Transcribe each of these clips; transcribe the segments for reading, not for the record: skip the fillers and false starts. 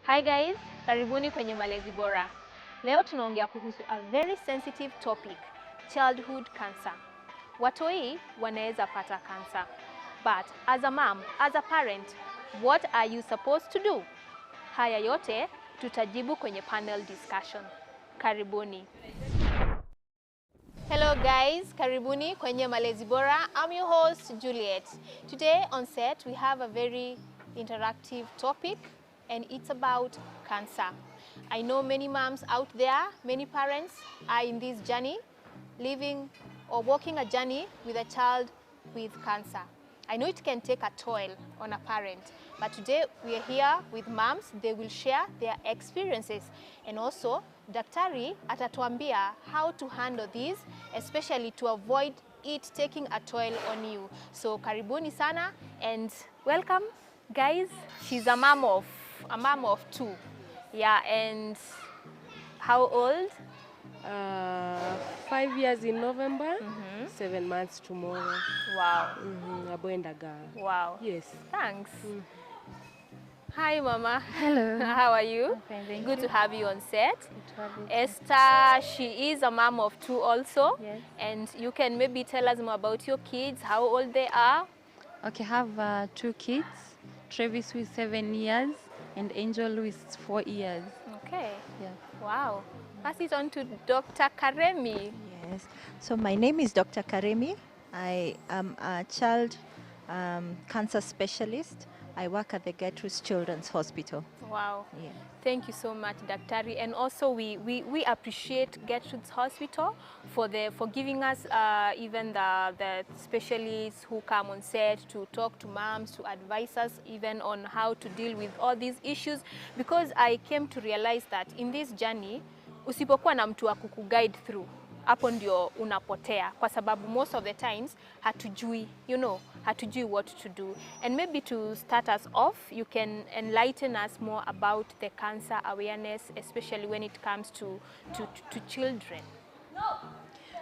Hi guys, karibuni kwenye Malezi Bora. Leo tunaongea kuhusu a very sensitive topic, childhood cancer. Watoi wanaweza pata cancer. But as a mom, as a parent, what are you supposed to do? Haya yote tutajibu kwenye panel discussion. Karibuni. Hello guys, karibuni kwenye Malezi Bora. I'm your host Juliet. Today on set we have a very interactive topic and it's about cancer. I know many moms out there, many parents are in this journey, living or walking a journey with a child with cancer. I know it can take a toll on a parent, but today we are here with moms. They will share their experiences, and also daktari atatuambia how to handle this, especially to avoid it taking a toll on you. So karibuni sana and welcome guys. She's a mom of two. Yeah, and how old? 5 years in November, 7 months tomorrow. Wow. A boy and a girl. Wow. Yes. Thanks. Hi, Mama. Hello. How are you? I'm fine, thank Good you. to have you on set. Good to have you. Esther, she is a mom of two also. Yes. And you can maybe tell us more about your kids, how old they are. Okay, I have 2 kids. Travis who is 7 years and Angel who is 4 years. Okay. Yeah. Wow. Pass it on to Dr. Karemi. Yes. So my name is Dr. Karemi. I am a child cancer specialist. I work at the Gertrude's Children's Hospital. Wow. Yeah. Thank you so much, Daktari. And also we appreciate Gertrude's Hospital for giving us even the specialists who come on set to talk to moms, to advise us even on how to deal with all these issues. Because I came to realize that in this journey, usipokuwa na mtu wa kukuguide through, hapo ndio unapotea, kwa sababu most of the times hatujui, hatujui what to do. And maybe to start us off, you can enlighten us more about the cancer awareness, especially when it comes to children.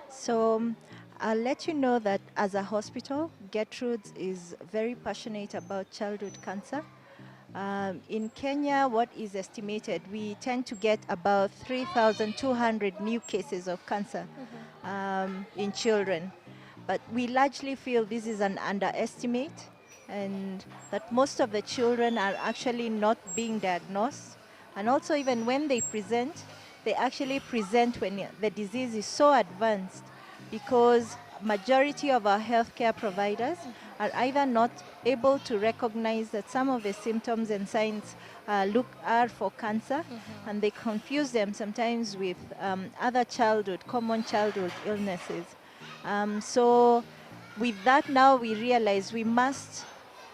So I'll let you know that as a hospital, Gertrude's is very passionate about childhood cancer. In Kenya, what is estimated, we tend to get about 3,200 new cases of cancer in children. But we largely feel this is an underestimate and that most of the children are actually not being diagnosed. And also even when they present, they actually present when the disease is so advanced because majority of our healthcare providers are either not able to recognize that some of the symptoms and signs are for cancer, and they confuse them sometimes with other common childhood illnesses. So with that now we realize we must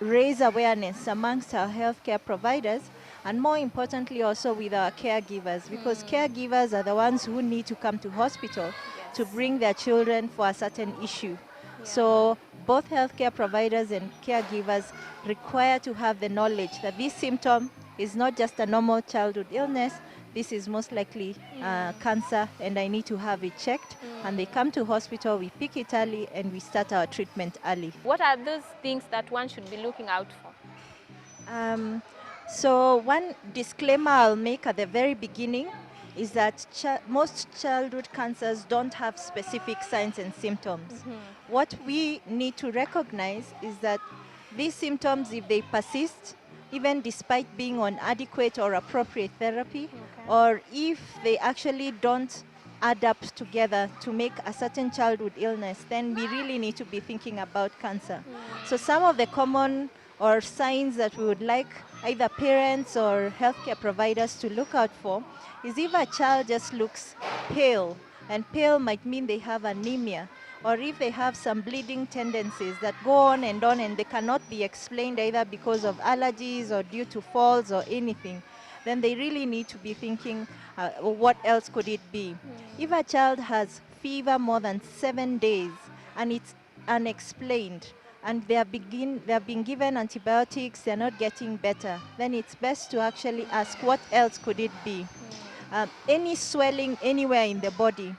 raise awareness amongst our healthcare providers and more importantly also with our caregivers, because caregivers are the ones who need to come to hospital to bring their children for a certain issue. So both healthcare providers and caregivers require to have the knowledge that this symptom is not just a normal childhood illness, this is most likely cancer and I need to have it checked. And they come to hospital, we pick it early and we start our treatment early. What are those things that one should be looking out for? So one disclaimer I'll make at the very beginning is that most childhood cancers don't have specific signs and symptoms. What we need to recognize is that these symptoms, if they persist, even despite being on adequate or appropriate therapy, or if they actually don't add up together to make a certain childhood illness, then we really need to be thinking about cancer. So some of the common or signs that we would like either parents or healthcare providers to look out for is if a child just looks pale, and pale might mean they have anemia, or if they have some bleeding tendencies that go on and they cannot be explained either because of allergies or due to falls or anything, then they really need to be thinking what else could it be. If a child has fever more than 7 days and it's unexplained, and they have been given antibiotics, they're not getting better, then it's best to actually ask what else could it be. Any swelling anywhere in the body,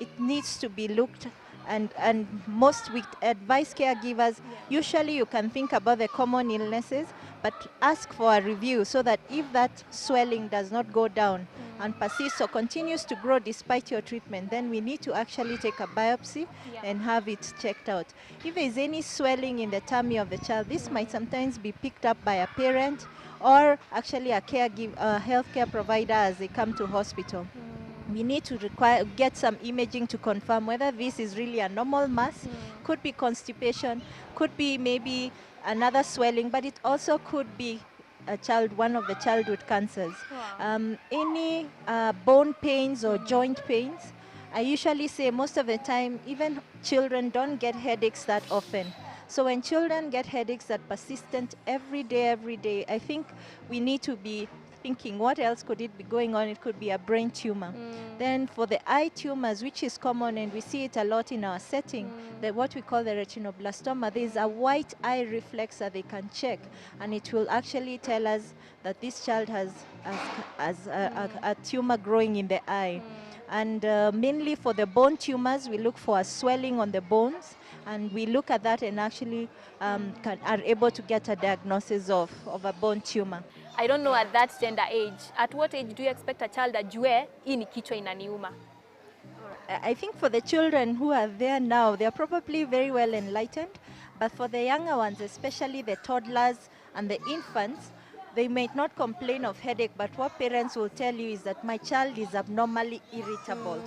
it needs to be looked And most we advise caregivers, usually you can think about the common illnesses, but ask for a review so that if that swelling does not go down and persists or continues to grow despite your treatment, then we need to actually take a biopsy and have it checked out. If there is any swelling in the tummy of the child, this might sometimes be picked up by a parent or actually a caregiver, a healthcare provider as they come to hospital. We need to get some imaging to confirm whether this is really a normal mass. Could be constipation, could be maybe another swelling, but it also could be one of the childhood cancers. Any bone pains or joint pains, I usually say most of the time, even children don't get headaches that often. So when children get headaches that persistent every day, I think we need to be thinking what else could it be going on. It could be a brain tumor. Then for the eye tumors, which is common and we see it a lot in our setting, what we call the retinoblastoma, there is a white eye reflex that they can check, and it will actually tell us that this child has a tumor growing in the eye. And mainly for the bone tumors, we look for a swelling on the bones, and we look at that and actually are able to get a diagnosis of a bone tumor. I don't know at that tender age. At what age do you expect a child ajue hii ni kichwa inaniuma? I think for the children who are there now, they are probably very well enlightened. But for the younger ones, especially the toddlers and the infants, they may not complain of headache, but what parents will tell you is that my child is abnormally irritable.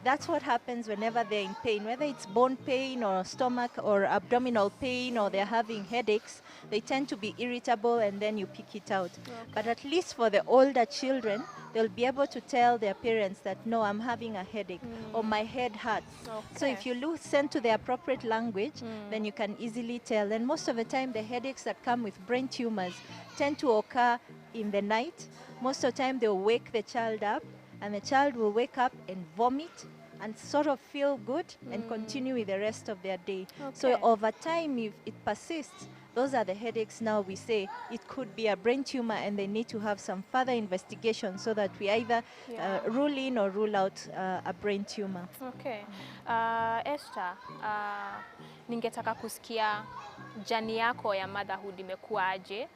That's what happens whenever they're in pain, whether it's bone pain or stomach or abdominal pain or they're having headaches, they tend to be irritable and then you pick it out. But at least for the older children, they'll be able to tell their parents that, no, I'm having a headache or my head hurts. So if you listen to the appropriate language, then you can easily tell. And most of the time, the headaches that come with brain tumors tend to occur in the night. Most of the time, they'll wake the child up, and the child will wake up and vomit and sort of feel good and continue with the rest of their day. So over time, if it persists, those are the headaches now we say it could be a brain tumor and they need to have some further investigation so that we either rule in or rule out a brain tumor. Okay. Esther, ningetaka kusikia jani yako ya motherhood imekuwa aje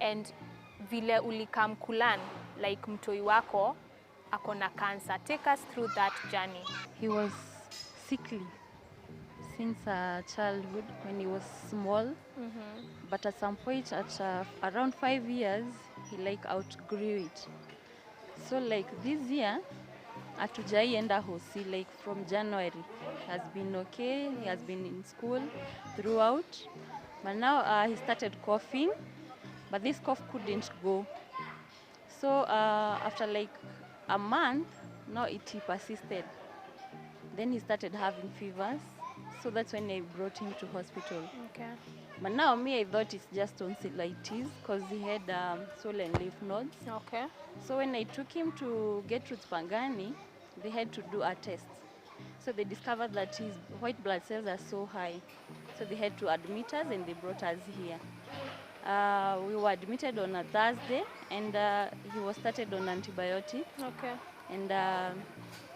and vile ulikam kulan like mtoi wako akona cancer. Take us through that journey. He was sickly since childhood when he was small, but at some point at around 5 years, he outgrew it. So this year, hatujai enda hosi, from January. He has been okay, he has been in school throughout, but now he started coughing, but this cough couldn't go. So after a month, now it persisted. Then he started having fevers, so that's when I brought him to hospital. Okay. But now I thought it's just tonsillitis because he had swollen lymph nodes. Okay. So when I took him to Gertrude's Pangani, they had to do a test. So they discovered that his white blood cells are so high. So they had to admit us and they brought us here. We were admitted on a Thursday and he was started on antibiotics. Okay. And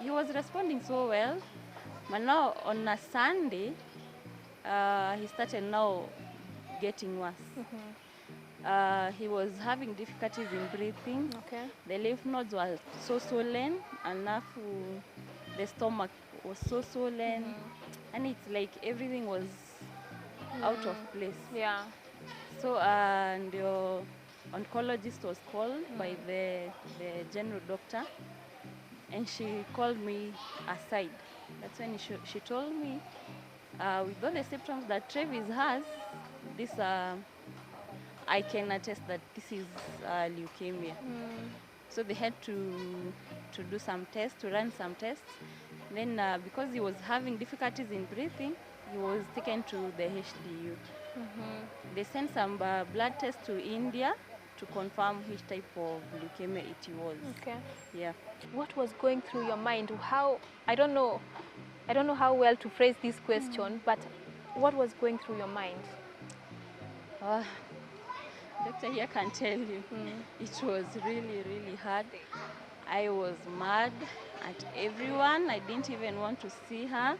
he was responding so well. But now on a Sunday, he started now getting worse. He was having difficulties in breathing. Okay. The lymph nodes were so swollen, and the stomach was so swollen, and it's like everything was out of place. Yeah. So the oncologist was called by the general doctor, and she called me aside. That's when she told me, with all the symptoms that Travis has, this I can attest that this is leukemia. So they had to do some tests, to run some tests. Then because he was having difficulties in breathing, he was taken to the HDU. They sent some blood tests to India to confirm which type of leukemia it was. Okay. Yeah. What was going through your mind? How, I don't know how well to phrase this question, but what was going through your mind? Doctor here can tell you, it was really, really hard I was mad at everyone. I didn't even want to see her.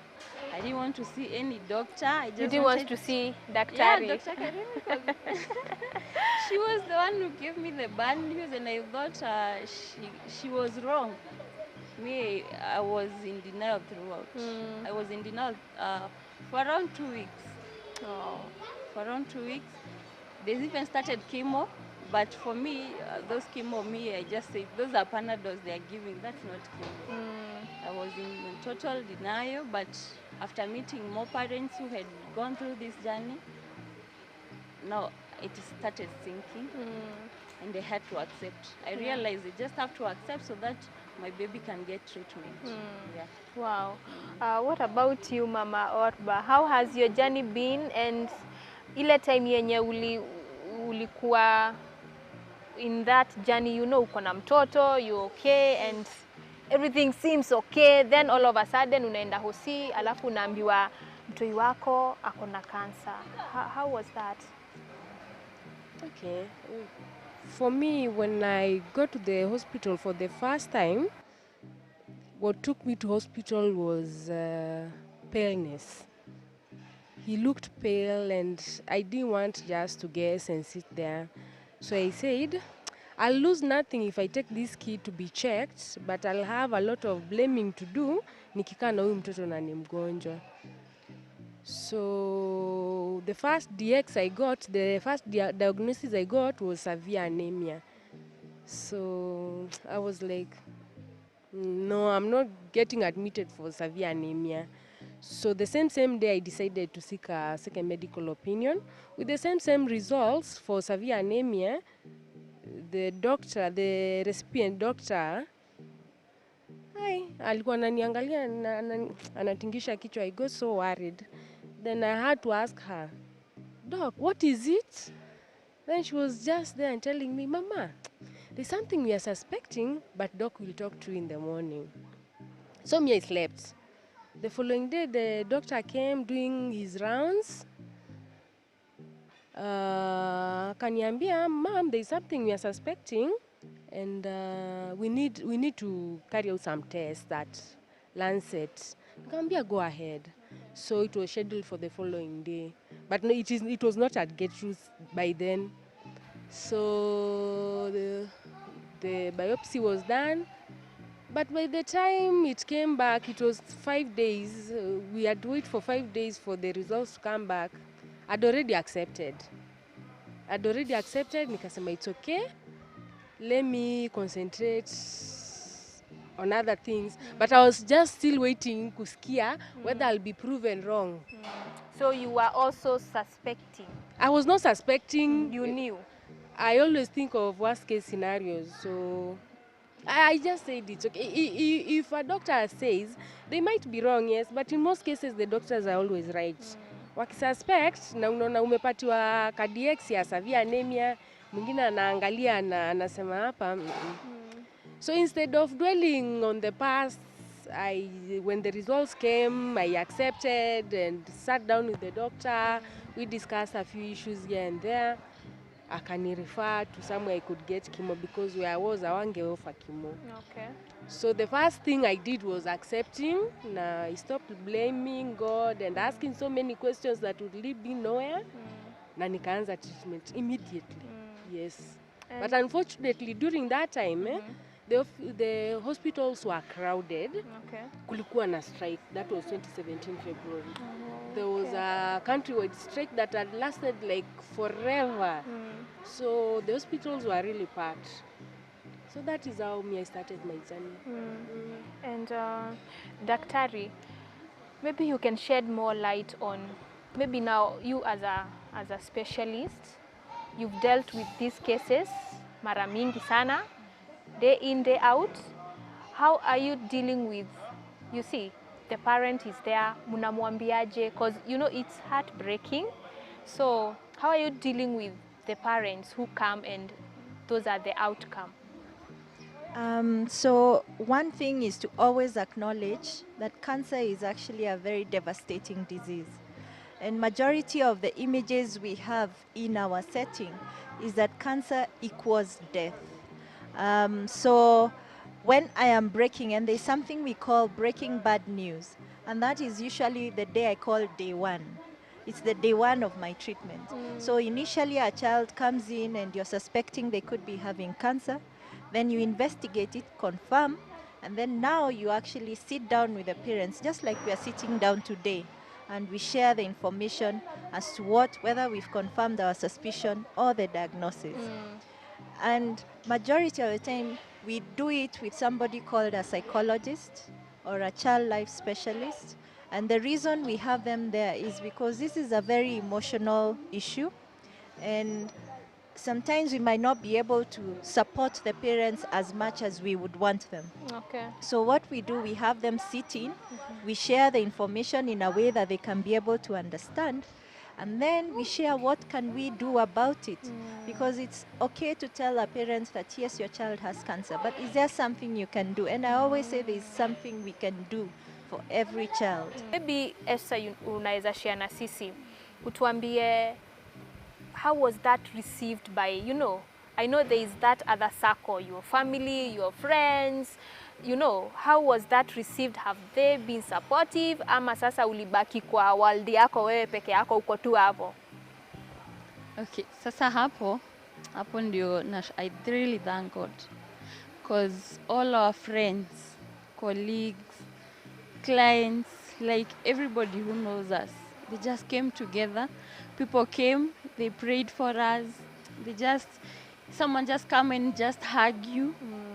I didn't want to see any doctor. I just You didn't want to see Yeah, Daktari? Dr. Karimi, because she was the one who gave me the bad news, and I thought she was wrong. Me, I was in denial throughout. I was in denial for around 2 weeks. Oh. For around 2 weeks. They even started chemo, but for me, those chemo, I just said, those are Panadols they are giving, that's not chemo. I was in total denial, but after meeting more parents who had gone through this journey, now it started sinking, and they had to accept. I realized they just have to accept so that my baby can get treatment. Yeah. Wow. What about you, Mama Orba? How has your journey been, and ile time yenye ulikuwa in that journey, you know, uko na mtoto, you okay and everything seems okay, then all of a sudden unaenda hosi alafu unaambiwa mtoi wako ako na cancer. How was that? Okay. For me, when I got to the hospital for the first time, what took me to hospital was paleness. He looked pale and I didn't want just to guess and sit there. So I said, I'll lose nothing if I take this kid to be checked, but I'll have a lot of blaming to do nikikaa na huyu mtoto na ni mgonjwa. So the first diagnosis I got was severe anemia. So I was like, no, I'm not getting admitted for severe anemia. So the same day I decided to seek a second medical opinion. With the same results for severe anemia, the recipient doctor, alikuwa ananiangalia anatingisha kichwa. I got so worried. Then I had to ask her, Doc, what is it? Then she was just there and telling me, Mama, there's something we are suspecting, but Doc will talk to you in the morning. So I slept. The following day, the doctor came doing his rounds. Kaniambia, Mom, there's something we are suspecting, and we need to carry out some tests at Lancet. Kaniambia, go ahead. So it was scheduled for the following day, but no, it was not at Gertrude's by then. So the biopsy was done. But by the time it came back, it was 5 days. We had to wait for 5 days for the results to come back. I'd already accepted. Nikasema it's okay. Let me concentrate on other things. But I was just still waiting kusikia whether I'll be proven wrong. So you were also suspecting? I was not suspecting. You knew? I always think of worst case scenarios. So I just said it's okay. If a doctor says, they might be wrong, yes, but in most cases the doctors are always right. Wakisuspect na unaona umepatiwa KDX ya severe anemia, mwingine anaangalia na anasema hapa. So instead of dwelling on the past, when the results came, I accepted and sat down with the doctor. We discussed a few issues here and there. Akani refer to somewhere I could get chemo because where I was, I wange offer chemo. Okay. So the first thing I did was accepting. Now I stopped blaming God and asking so many questions that would lead me nowhere. Na nikaanza treatment immediately. Yes. But unfortunately, during that time, the hospitals were crowded. Okay. Kulikuwa na strike. That was 2017 February. There was a countrywide strike that had lasted like forever. So the hospitals were really packed. So that is how I started my journey. And Daktari, maybe you can shed more light on, maybe now you as a specialist, you've dealt with these cases mara mingi sana, day in, day out. How are you dealing with, you see, the parent is there, munamwambiaje, because you know it's heartbreaking. So how are you dealing with the parents who come and those are the outcome? So one thing is to always acknowledge that cancer is actually a very devastating disease. And majority of the images we have in our setting is that cancer equals death. So when I am breaking, and there's something we call breaking bad news, and that is usually the day I call day one. It's the day one of my treatment. So initially a child comes in and you're suspecting they could be having cancer. Then you investigate it, confirm, and then now you actually sit down with the parents, just like we are sitting down today, and we share the information as to whether we've confirmed our suspicion or the diagnosis. And majority of the time, we do it with somebody called a psychologist or a child life specialist. And the reason we have them there is because this is a very emotional issue. And sometimes we might not be able to support the parents as much as we would want them. Okay. So what we do, we have them sit in, we share the information in a way that they can be able to understand, and then we share what can we do about it. Because it's okay to tell a parent that yes, your child has cancer, but is there something you can do? And I always say there's something we can do for every child. Maybe Esther, unaweza share na sisi, utuambie, how was that received by, I know there is that other circle, your family, your friends, how was that received? Have they been supportive? Ama sasa ulibaki kwa world yako wewe peke yako uko tu hapo? Okay, sasa hapo ndio I really thank God, because all our friends, colleagues, clients, like everybody who knows us, they just came together. People came, they prayed for us. Someone just come and just hug you,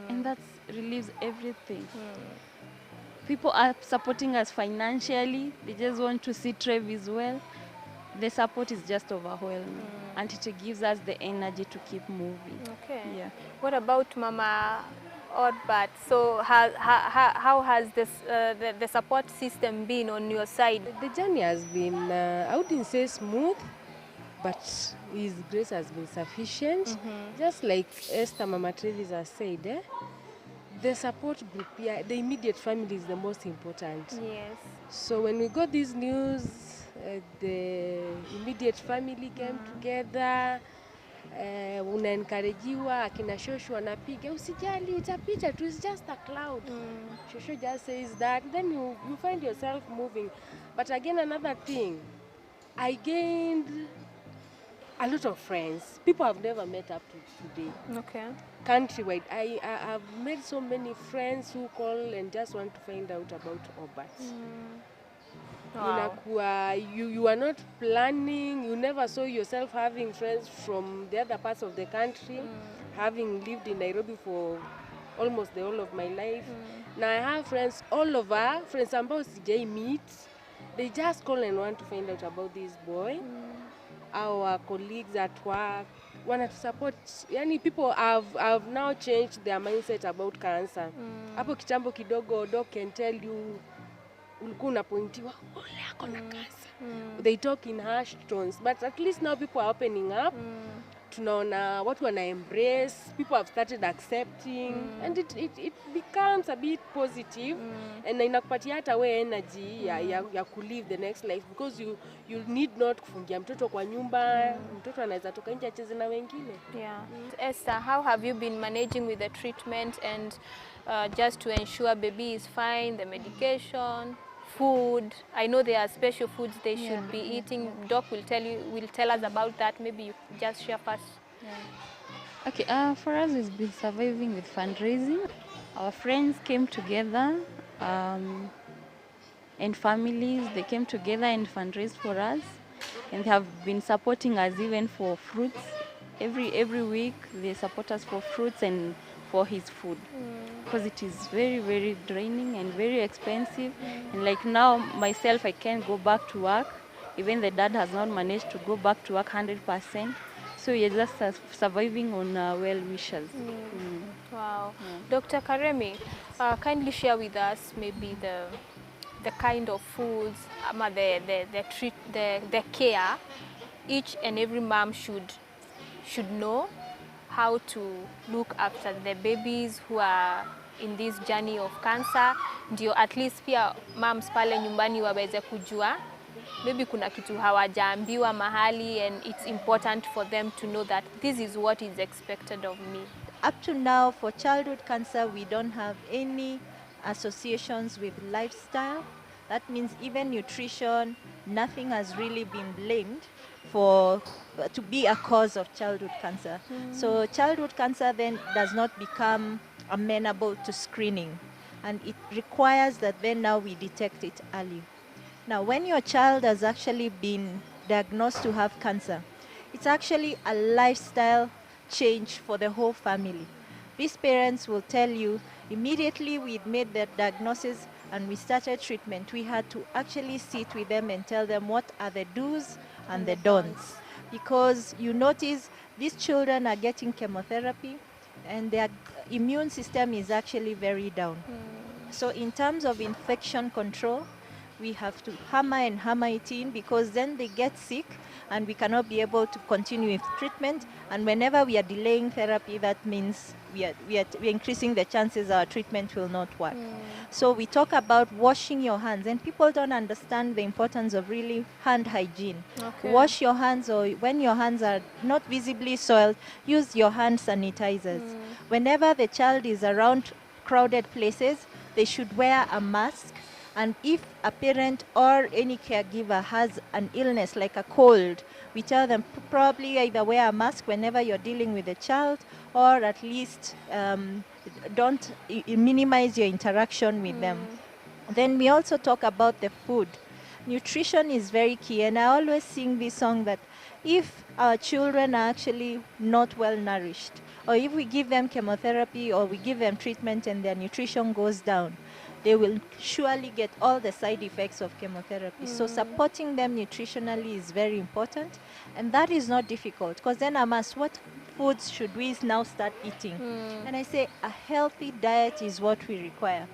and that relieves everything. People are supporting us financially. They just want to see Travis well. The support is just overwhelming, and it gives us the energy to keep moving. Okay. Yeah. What about Mama Oddbat? So how has this the support system been on your side? The journey has been, I wouldn't say smooth, but His grace has been sufficient. Just like Esther, Mama Travis has said, the support group, the immediate family is the most important. Yes. So when we got this news, the immediate family came together. Unaencouragewa, akina shoshu wanapiga, usijali, itapita tu, it's just a cloud. Shoshu just says that, then you find yourself moving. But again, another thing, I gained a lot of friends, people I've never met up to today. Okay. Countrywide, I've made so many friends who call and just want to find out about Obat. Wow. You are not planning, you never saw yourself having friends from the other parts of the country, having lived in Nairobi for almost the whole of my life. Now I have friends all over, friends ambao sijai meet, they just call and want to find out about this boy. Our colleagues at work want to support. Yani people have now changed their mindset about cancer. Hapo kitambo kidogo, doc can tell you, ulikuwa unapointiwa, ole ako na cancer. They talk in harsh tones, but at least now people are opening up. Tunaona watu wana embrace, people have started accepting, and it becomes a bit positive, and inakupatia hata we energy ya kulive the next life, because you need not kufungia mtoto kwa nyumba, mtoto anaweza toka nje acheze na wengine. Yeah. Esther, how have you been managing with the treatment and just to ensure baby is fine, the medication, food? I know there are special foods they should be eating. Doc will tell us about that. Maybe you just share first. Okay, for us it's been surviving with fundraising. Our friends came together, and families, they came together and fundraised for us, and they have been supporting us even for fruits. Every week they support us for fruits and for his food, because it is very, very draining and very expensive. And like now myself, I can't go back to work. Even the dad has not managed to go back to work 100%. So you're just surviving on well wishes. Wow. Dr. Karemi, kindly share with us maybe the kind of foods, the care each and every mom should know how to look after the babies who are in this journey of cancer, ndio at least pia moms pale nyumbani waweze kujua maybe kuna kitu hawajaambiwa mahali, and it's important for them to know that this is what is expected of me. up to now, for childhood cancer, we don't have any associations with lifestyle. That means even nutrition, nothing has really been blamed for to be a cause of childhood cancer. So childhood cancer then does not become amenable to screening, and it requires that then now we detect it early. Now, when your child has actually been diagnosed to have cancer, it's actually a lifestyle change for the whole family. These parents will tell you immediately we made that diagnosis and we started treatment, we had to actually sit with them and tell them what are the do's and the don'ts. Because you notice these children are getting chemotherapy and their immune system is actually very down. So in terms of infection control, we have to hammer it in, because then they get sick and we cannot be able to continue with treatment. And whenever we are delaying therapy, that means we are increasing the chances our treatment will not work. So we talk about washing your hands, and people don't understand the importance of really hand hygiene. Okay. Wash your hands, or when your hands are not visibly soiled, use your hand sanitizers. Whenever the child is around crowded places, they should wear a mask. And if a parent or any caregiver has an illness like a cold, we tell them probably either wear a mask whenever you're dealing with a child, or at least don't minimize your interaction with them. Then we also talk about the food. Nutrition is very key, and I always sing this song that if our children are actually not well nourished, or if we give them chemotherapy or we give them treatment and their nutrition goes down, they will surely get all the side effects of chemotherapy. So supporting them nutritionally is very important, and that is not difficult, because then I'm asked, what foods should we now start eating? And I say a healthy diet is what we require.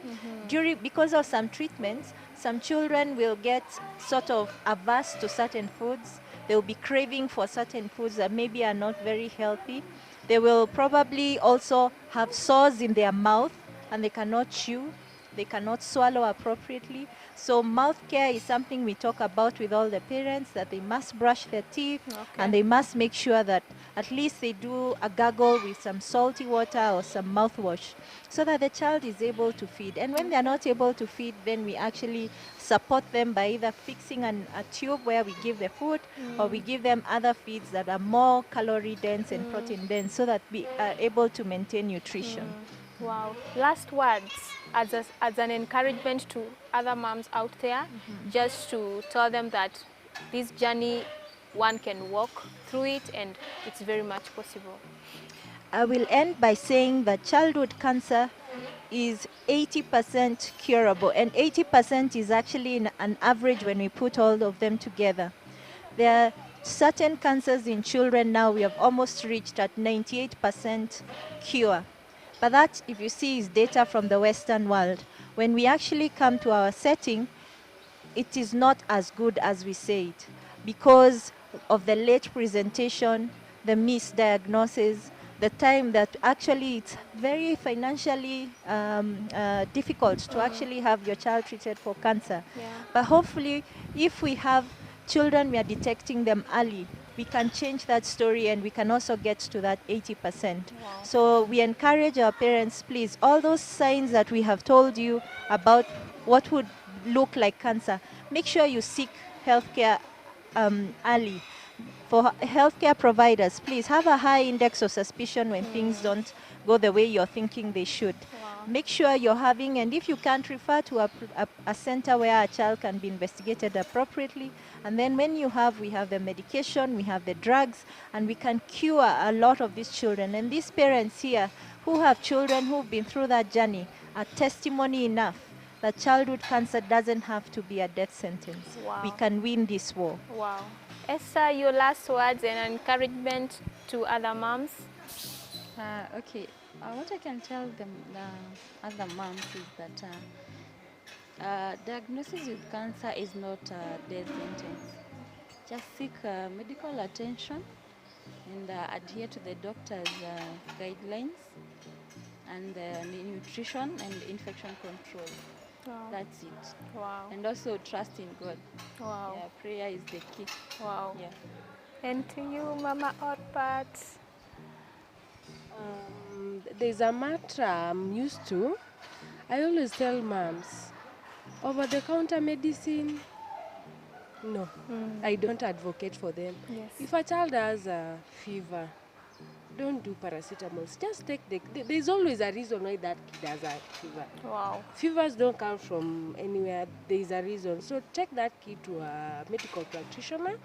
Because of some treatments, some children will get sort of averse to certain foods. They will be craving for certain foods that maybe are not very healthy. They will probably also have sores in their mouth and they cannot chew. They cannot swallow appropriately. So mouth care is something we talk about with all the parents, that they must brush their teeth and they must make sure that at least they do a gargle with some salty water or some mouthwash, so that the child is able to feed. And when they're not able to feed, then we actually support them by either fixing a tube where we give the food, or we give them other feeds that are more calorie dense and protein dense, so that we are able to maintain nutrition. Wow. Last words as an encouragement to other moms out there, just to tell them that this journey, one can walk through it and it's very much possible. I will end by saying that childhood cancer is 80% curable, and 80% is actually an average when we put all of them together. There are certain cancers in children now we have almost reached at 98% cure. But that, if you see, is data from the Western world. When we actually come to our setting, it is not as good as we say it, because of the late presentation, the misdiagnosis, the time that actually it's very financially difficult to actually have your child treated for cancer. But hopefully, if we have children, we are detecting them early, we can change that story and we can also get to that 80%. So we encourage our parents, please, all those signs that we have told you about what would look like cancer, make sure you seek healthcare early. For healthcare providers, please have a high index of suspicion when things don't go the way you're thinking they should. Make sure you're having, and if you can't, refer to a center where a child can be investigated appropriately. And then when you have, we have the medication, we have the drugs, and we can cure a lot of these children. And these parents here who have children who've been through that journey are testimony enough that childhood cancer doesn't have to be a death sentence. We can win this war. Wow. Esther, your last words and encouragement to other moms? Okay, what I can tell them, other moms, is that diagnosis with cancer is not a death sentence. Just seek medical attention and adhere to the doctor's guidelines and nutrition and infection control. That's it. Wow. And also trust in God. Wow. Yeah, prayer is the key. Wow. Yeah. And to you, Mama Otpat? there's a matter I'm used to. I always tell moms, over-the-counter medicine, no, I don't advocate for them. Yes. If a child has a fever, don't do paracetamol. Just take there's always a reason why that kid has a fever. Wow. Fevers don't come from anywhere. There's a reason. So take that kid to a medical practitioner.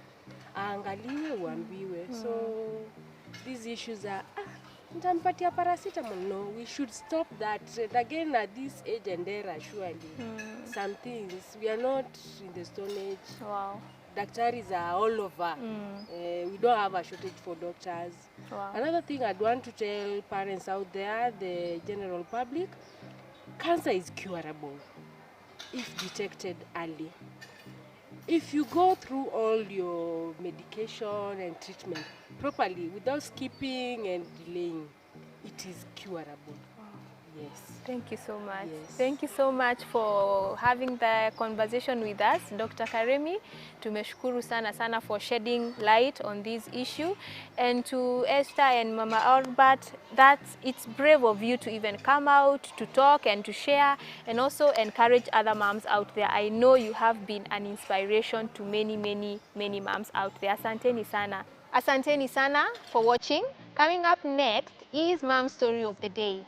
Aangaliwe, uambiwe. So these issues are, nitampatia paracetamol. No, we should stop that. And again, at this age and era, surely, some things, we are not in the Stone Age. Wow. Doctors are all over. We don't have a shortage for doctors. Wow. Another thing I'd want to tell parents out there, the general public, cancer is curable if detected early. If you go through all your medication and treatment properly without skipping and delaying, it is curable. Yes. Thank you so much. Yes. Thank you so much for having the conversation with us, Dr. Karemi. Tumeshukuru sana sana for shedding light on this issue. And to Esther and Mama Albert, it's brave of you to even come out to talk and to share and also encourage other moms out there. I know you have been an inspiration to many, many, many moms out there. Asanteni sana. Asanteni sana for watching. Coming up next is Mom's Story of the Day.